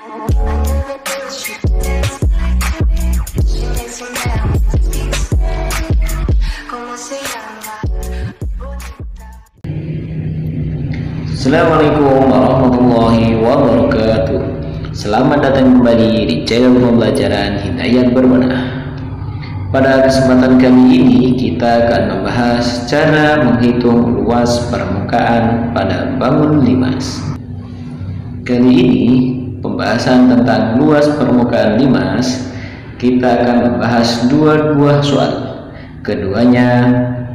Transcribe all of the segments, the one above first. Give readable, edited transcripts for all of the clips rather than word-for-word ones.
Assalamualaikum warahmatullahi wabarakatuh. Selamat datang kembali di channel pembelajaran Hidayat Berbenah. Pada kesempatan kali ini kita akan membahas cara menghitung luas permukaan pada bangun limas. Kali ini pembahasan tentang luas permukaan limas, kita akan membahas dua buah soal. Keduanya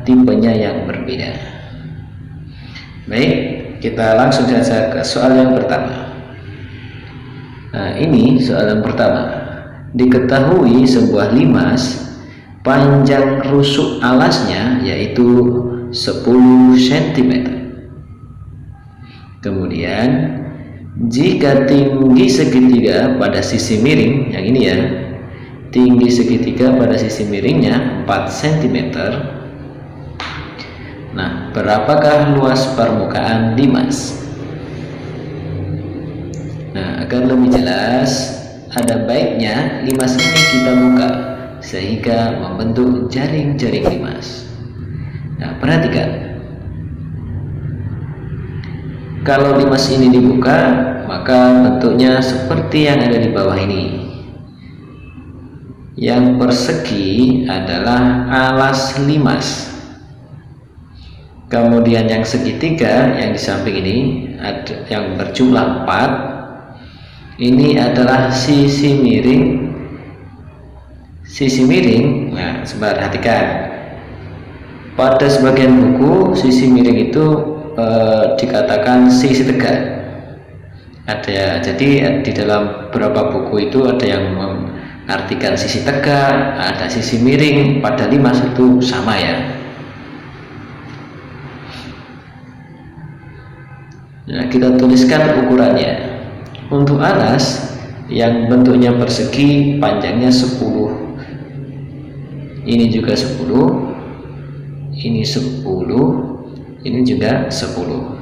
tipenya yang berbeda. Baik, kita langsung saja ke soal yang pertama. Nah, ini soal yang pertama. Diketahui sebuah limas panjang rusuk alasnya yaitu 10 cm. Kemudian jika tinggi segitiga pada sisi miring, yang ini ya, tinggi segitiga pada sisi miringnya 4 cm. Nah, berapakah luas permukaan limas? Nah, agar lebih jelas, ada baiknya limas ini kita buka sehingga membentuk jaring-jaring limas. Nah, perhatikan. Kalau limas ini dibuka, maka bentuknya seperti yang ada di bawah ini. Yang persegi adalah alas limas. Kemudian yang segitiga yang di samping ini ada yang berjumlah 4. Ini adalah sisi miring. Sisi miring. Nah, sebentar, perhatikan. Pada sebagian buku sisi miring itu dikatakan sisi tegak. Ada, jadi di dalam beberapa buku itu ada yang mengartikan sisi tegak, ada sisi miring. Pada limas itu sama ya. Nah, kita tuliskan ukurannya. Untuk alas yang bentuknya persegi, panjangnya 10. Ini juga 10. Ini 10. Ini juga 10.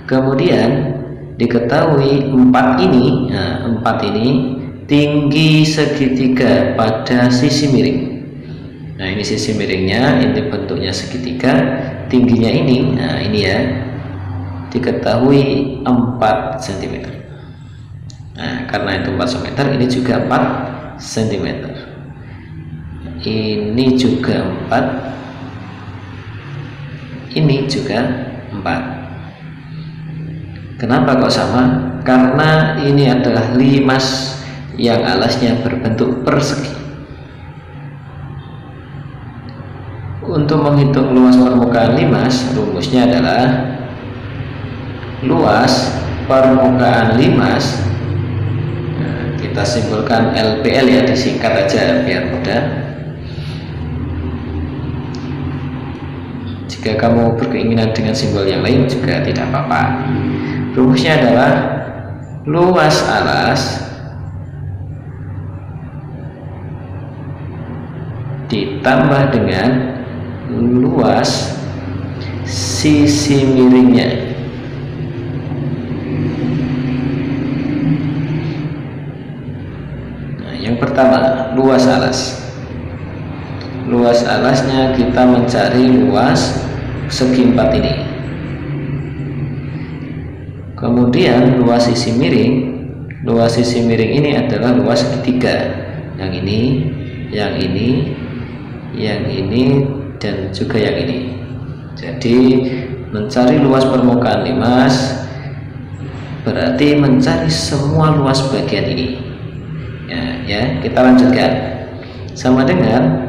Kemudian diketahui 4 ini, nah 4 ini tinggi segitiga pada sisi miring. Nah, ini sisi miringnya, ini bentuknya segitiga, tingginya ini, nah ini ya, diketahui 4 cm. Nah, karena itu 4 cm, ini juga 4 cm. Ini juga 4. Ini juga 4. Kenapa kok sama? Karena ini adalah limas yang alasnya berbentuk persegi. Untuk menghitung luas permukaan limas, rumusnya adalah luas permukaan limas, nah, kita simpulkan LPL ya, disingkat aja biar mudah. Jika kamu berkeinginan dengan simbol yang lain juga tidak apa-apa. Rumusnya adalah luas alas ditambah dengan luas sisi miringnya. Yang pertama, luas alas. Luas alasnya kita mencari luas segi 4 ini. Kemudian luas sisi miring. Luas sisi miring ini adalah luas segitiga. Yang ini, yang ini, yang ini, dan juga yang ini. Jadi mencari luas permukaan limas berarti mencari semua luas bagian ini. Ya, kita lanjutkan. Sama dengan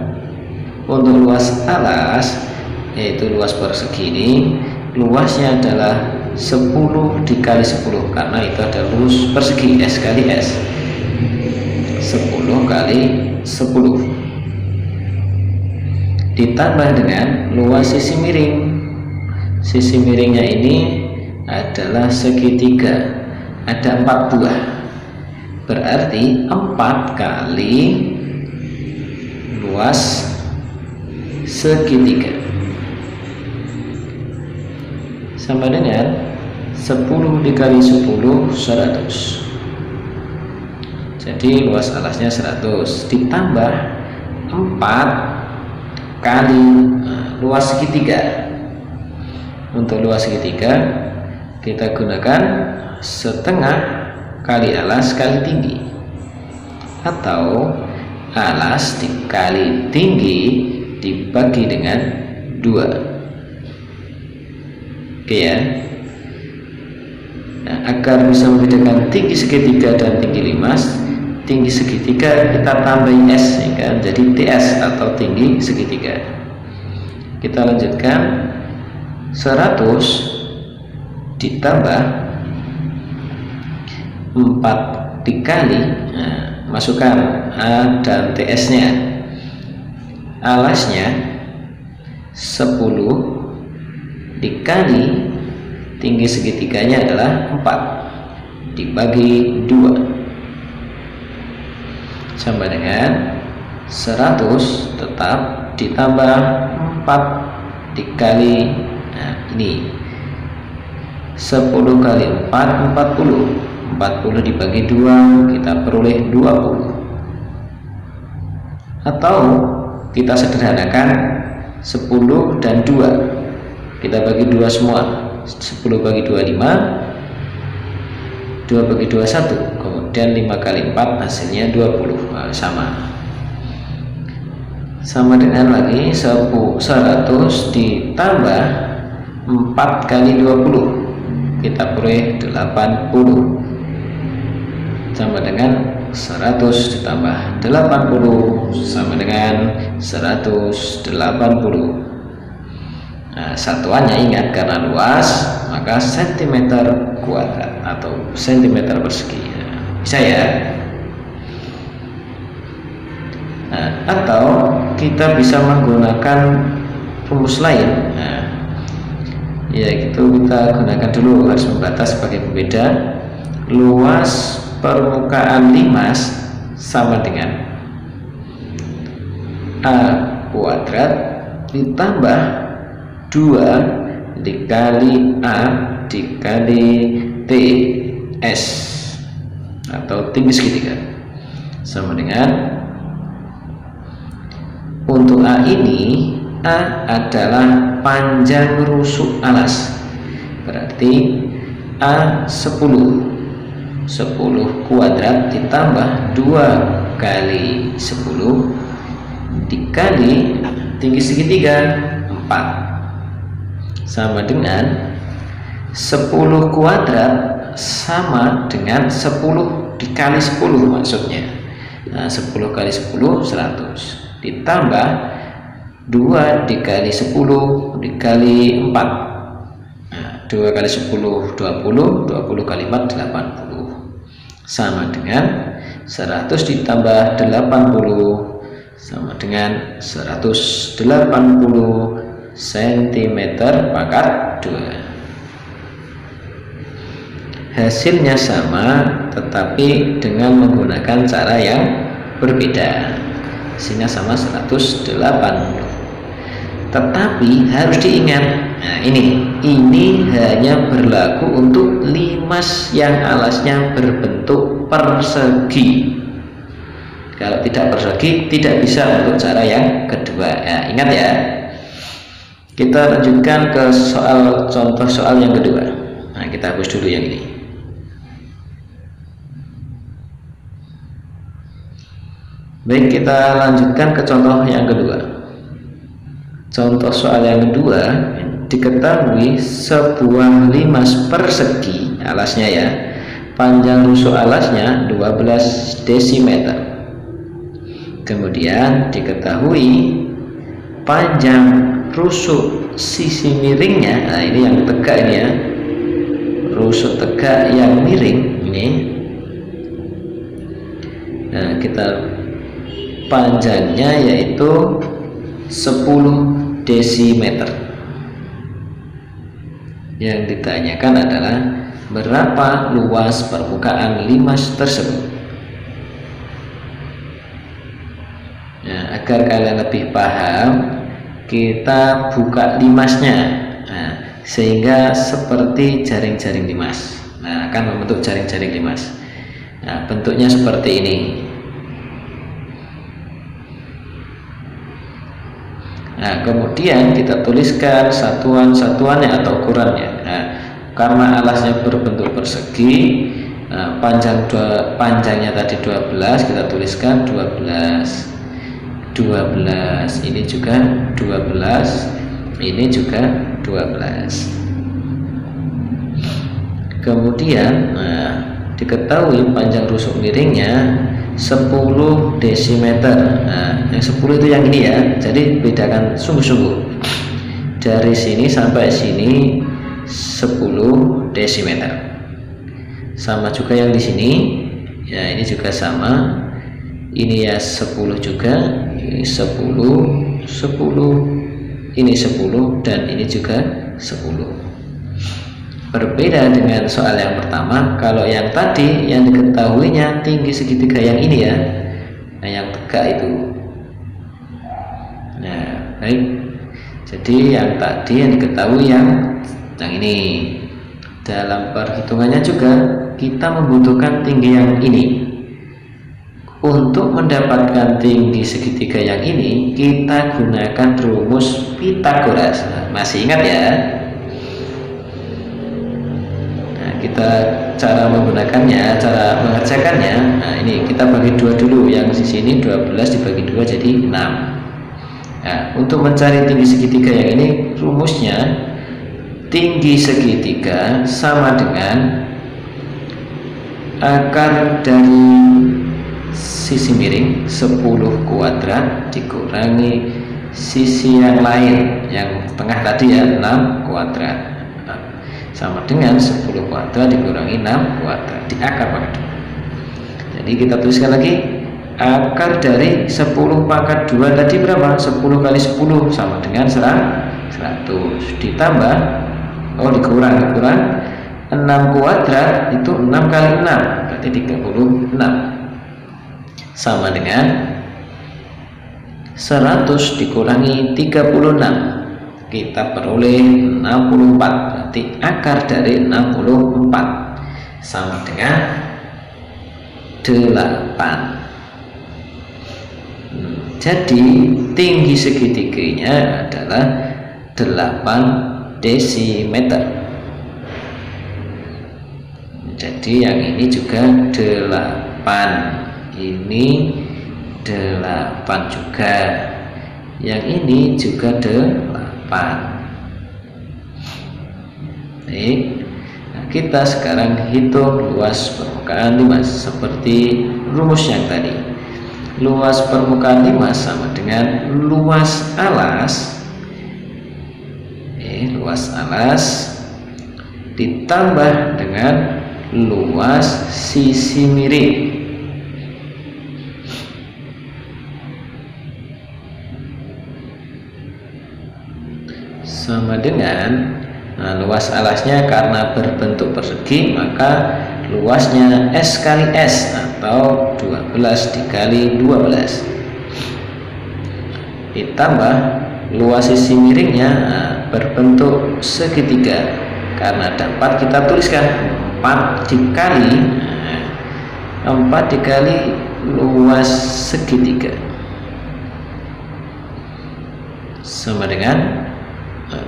untuk luas alas, yaitu luas persegi ini, luasnya adalah 10 dikali 10 karena itu ada luas persegi, S kali S. 10 kali 10 ditambah dengan luas sisi miring. Sisi miringnya ini adalah segitiga, ada 4 buah. Berarti 4 kali luas segitiga sama dengan 10 dikali 10 100. Jadi luas alasnya 100 ditambah 4 kali luas segitiga. Untuk luas segitiga kita gunakan setengah kali alas kali tinggi, atau alas dikali tinggi dibagi dengan 2. Oke ya. Nah, agar bisa membedakan tinggi segitiga dan tinggi limas, tinggi segitiga kita tambahin S, ya kan? Jadi TS atau tinggi segitiga. Kita lanjutkan 100 ditambah 4 dikali, nah, masukkan A dan TS nya, alasnya 10 dikali tinggi segitiganya adalah 4 dibagi 2 sama dengan 100 tetap ditambah 4 dikali, nah ini 10 kali 4 40 dibagi 2 kita peroleh 20, atau kita sederhanakan 10 dan 2 kita bagi 2 semua. 10 bagi 2 5, 2 bagi 2 1, kemudian 5 kali 4 hasilnya 20. Nah, sama dengan lagi 100 ditambah 4 kali 20 kita peroleh 80 sama dengan 100 ditambah 80 sama dengan 180. Nah, satuannya ingat, karena luas maka cm kuadrat atau cm persegi. Nah, bisa ya. Nah, atau kita bisa menggunakan rumus lain. Nah, yaitu kita gunakan dulu garis pembatas sebagai pembeda. Luas permukaan limas sama dengan A kuadrat ditambah 2 dikali A dikali TS atau tinggi segitiga sama dengan, untuk A ini, A adalah panjang rusuk alas, berarti A 10 kuadrat ditambah 2 kali 10 dikali tinggi segitiga 4 sama dengan 10 kuadrat sama dengan 10 dikali 10 maksudnya. Nah, 10 kali 10 100 ditambah 2 dikali 10 dikali 4. Nah, 2 kali 10 20, 20 kali 4 80 sama dengan 100 ditambah 80 sama dengan 180 cm pangkat 2. Hasilnya sama tetapi dengan menggunakan cara yang berbeda. Hasilnya sama 180, tetapi harus diingat, nah ini hanya berlaku untuk limas yang alasnya berbentuk persegi. Kalau tidak persegi tidak bisa untuk cara yang kedua. Nah, ingat ya. Kita lanjutkan ke contoh soal yang kedua. Nah, kita hapus dulu yang ini. Baik, kita lanjutkan ke contoh yang kedua. Contoh soal yang kedua, diketahui sebuah limas persegi alasnya ya, panjang rusuk alasnya 12 desimeter. Kemudian diketahui panjang rusuk sisi miringnya, nah ini yang tegak ini ya, rusuk tegak yang miring ini. Nah, kita panjangnya yaitu 10 desimeter. Yang ditanyakan adalah berapa luas permukaan limas tersebut. Nah, agar kalian lebih paham, kita buka limasnya. Nah, sehingga seperti jaring-jaring limas. Nah, akan membentuk jaring-jaring limas. Nah, bentuknya seperti ini. Nah, kemudian kita tuliskan satuan-satuannya atau ukurannya. Nah, karena alasnya berbentuk persegi, panjangnya tadi 12, kita tuliskan 12. Ini juga 12, ini juga 12. Kemudian diketahui panjang rusuk miringnya 10 desimeter. Nah, yang 10 itu yang ini ya, jadi bedakan sungguh-sungguh. Dari sini sampai sini 10 desimeter. Sama juga yang di sini. Ya, ini juga sama. Ini ya 10 juga, ini 10, 10, ini 10, dan ini juga 10. Berbeda dengan soal yang pertama. Kalau yang tadi yang diketahuinya tinggi segitiga yang ini ya, nah yang tegak itu. Nah, baik. Jadi yang tadi yang diketahui yang ini. Dalam perhitungannya juga kita membutuhkan tinggi yang ini. Untuk mendapatkan tinggi segitiga yang ini, kita gunakan rumus Pythagoras. Nah, masih ingat ya? Nah, kita cara menggunakannya, cara mengerjakannya. Nah, ini kita bagi dua dulu. Yang di sini 12 dibagi 2 jadi 6. Nah, untuk mencari tinggi segitiga yang ini, rumusnya tinggi segitiga sama dengan akar dari sisi miring 10 kuadrat dikurangi sisi yang lain yang tengah tadi ya 6 kuadrat, sama dengan 10 kuadrat dikurangi 6 kuadrat di akar pangkat 2. Jadi kita tuliskan lagi akar dari 10 pangkat 2 tadi berapa? 10 kali 10 sama dengan 100 ditambah dikurang 6 kuadrat itu 6 kali 6 berarti 36 sama dengan 100 dikurangi 36, kita peroleh 64. Berarti akar dari 64 sama dengan 8. Jadi tinggi segitiganya adalah 8 desimeter. Jadi yang ini juga 8, ini 8 juga, yang ini juga 8. Baik, nah, kita sekarang hitung luas permukaan limas seperti rumus yang tadi. Luas permukaan limas sama dengan luas alas, luas alas ditambah dengan luas sisi miring. Sama dengan luas alasnya karena berbentuk persegi, maka luasnya S kali S atau 12 dikali 12 ditambah luas sisi miringnya berbentuk segitiga, karena ada 4 kita tuliskan 4 dikali luas segitiga sama dengan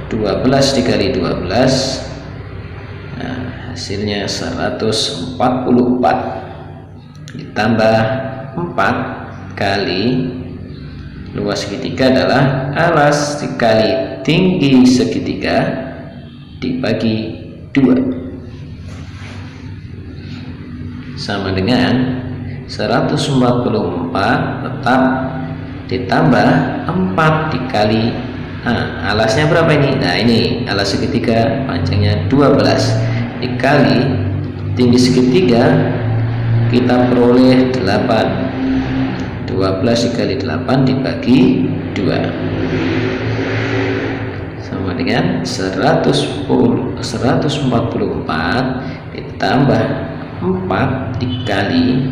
12 dikali 12, nah, hasilnya 144 ditambah 4 kali luas segitiga adalah alas dikali tinggi segitiga dibagi 2 sama dengan 144 tetap ditambah 4 dikali alasnya berapa ini? Nah, ini alas segitiga panjangnya 12 dikali tinggi segitiga kita peroleh 8. 12 dikali 8 dibagi 2 sama dengan 144 ditambah 4 dikali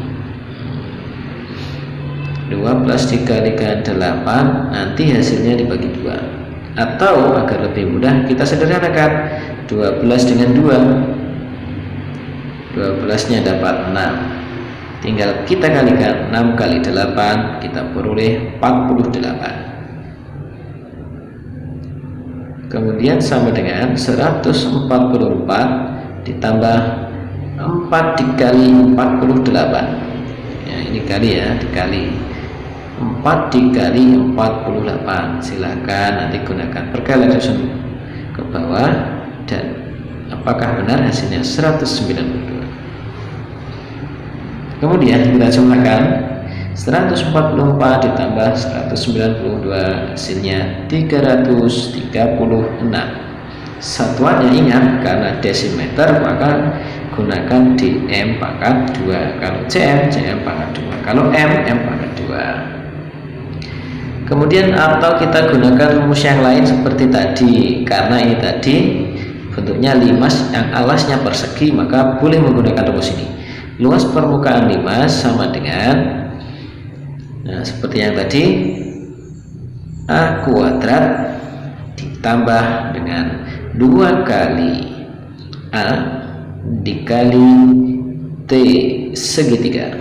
12 dikalikan 8, nanti hasilnya dibagi 2. Atau agar lebih mudah kita sederhanakan, 12 dengan 2, 12 nya dapat 6, tinggal kita kalikan 6 kali 8, kita peroleh 48. Kemudian sama dengan 144 ditambah 4 dikali 48. Ya, ini kali ya, dikali 4 dikali 48. Silakan nanti gunakan perkalian susun ke bawah, dan apakah benar hasilnya 192. Kemudian kita jumlahkan 144 ditambah 192, hasilnya 336. Satuannya ingat, karena desimeter maka gunakan dm pangkat 2. Kalau cm pangkat 2. Kalau m pangkat 2. Kemudian atau kita gunakan rumus yang lain seperti tadi, karena ini tadi bentuknya limas yang alasnya persegi, maka boleh menggunakan rumus ini. Luas permukaan limas sama dengan, nah seperti yang tadi, A kuadrat ditambah dengan 2 kali A dikali T segitiga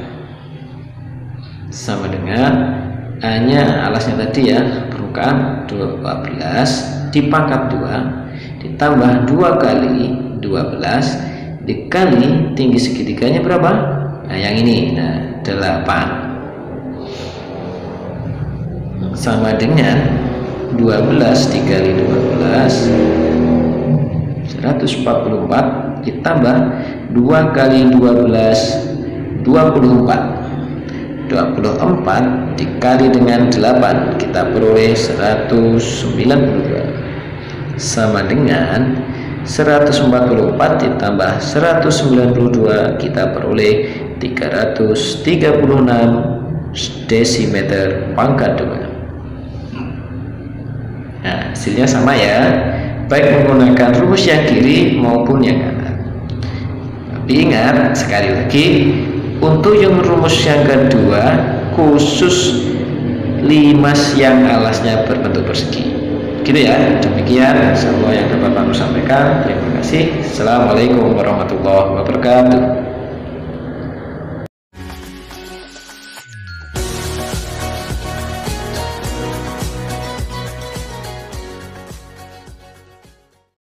sama dengan A nya alasnya tadi ya, permukaan 12 dipangkat 2 ditambah 2 kali 12 dikali tinggi segitiganya berapa? Nah yang ini, nah 8 sama dengan 12 dikali 12 144 ditambah 2 kali 12 24 dikali dengan 8, kita peroleh 192 sama dengan 144 ditambah 192, kita peroleh 336 desimeter pangkat 2. Nah hasilnya sama ya, baik menggunakan rumus yang kiri maupun yang kanan. Tapi ingat sekali lagi, untuk yang rumus yang kedua khusus limas yang alasnya berbentuk persegi, gitu ya. Demikian semua yang dapat kami sampaikan. Terima kasih. Assalamualaikum warahmatullahi wabarakatuh.